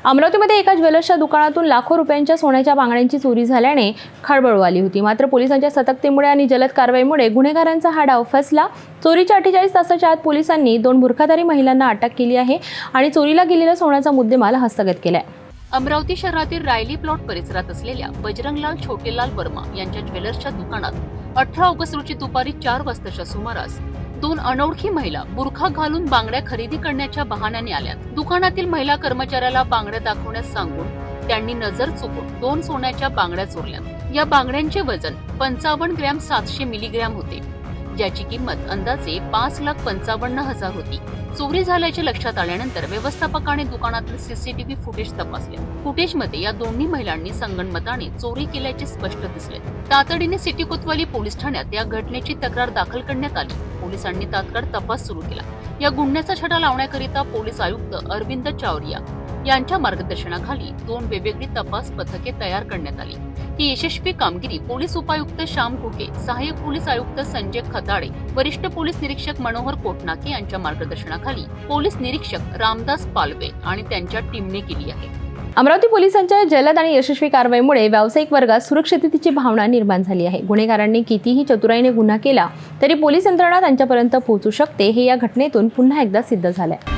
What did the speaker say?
अमरावतीमध्ये एका ज्वेलर्सच्या दुकानातून लाखो रुपयांच्या सोन्याच्या बांगड्यांची चोरी झाल्याने खळबळ उडाली होती। मात्र पोलिसांच्या सतर्कतेमुळे आणि जलद कारवाईमुळे गुन्हेगारांचा हा डाव फसला। चोरीच्या 48 तासाच्या आत पोलिसांनी 2 बुरखाधारी महिलांना अटक केली आहे आणि चोरीला गेलेला सोन्याचा मुद्देमाल हस्तगत केलाय। अमरावती शहरातील रायली प्लॉट परिसरात असलेल्या बजरंगलाल छोटेलाल वर्मा यांच्या ज्वेलर्सच्या दुकानात 18 ऑगस्ट रोजी दुपारी 4 वाजताच्या सुमारास 2 अनोळखी महिला बुरखा घालून बांगड्या खरेदी करण्याच्या बहाण्याने आल्या। दुकानातील महिला कर्मचाऱ्याला बांगड्या दाखवण्यास सांगून त्यांनी नजर चुकून 2 सोन्याच्या बांगड्या चोरल्या। या बांगड्यांचे वजन 55 ग्रॅम 700 मिलीग्रॅम होते, ज्याची किंमत अंदाजे 5,55,000 होती। चोरी झाल्याचे लक्षात आल्यानंतर व्यवस्थापकाने दुकानातील सीसीटीव्ही फुटेज तपासले। फुटेजमध्ये या दोन्ही महिलांनी संगनमताने चोरी केल्याचे स्पष्ट दिसले। तातडीने सिटी कोतवाली पोलीस ठाण्यात या घटनेची तक्रार दाखल करण्यात आली। पोलिसांनी तात्काळ तपास सुरू केला। या गुन्ह्याचा छडा लावण्याकरिता पोलीस आयुक्त अरविंद चावरिया यांच्या मार्गदर्शनाखाली 2 वेगवेगळी तपास पथके तयार करण्यात आली। ही यशस्वी कामगिरी पोलीस उपायुक्त श्याम घोके, सहाय्यक पोलीस आयुक्त संजय खताडे, वरिष्ठ पोलीस निरीक्षक मनोहर कोटनाके यांच्या मार्गदर्शनाखाली पोलीस निरीक्षक रामदास पालवे आणि त्यांच्या टीमने केली आहे। अमरावती पोलिसांच्या जलद आणि यशस्वी कारवाईमुळे व्यावसायिक वर्गात सुरक्षिततेची भावना निर्माण झाली आहे। गुन्हेगारांनी कितीही चतुराईने गुन्हा केला तरी पोलीस यंत्रणा त्यांच्यापर्यंत पोहोचू शकते, हे या घटनेतून पुन्हा एकदा सिद्ध झालंय।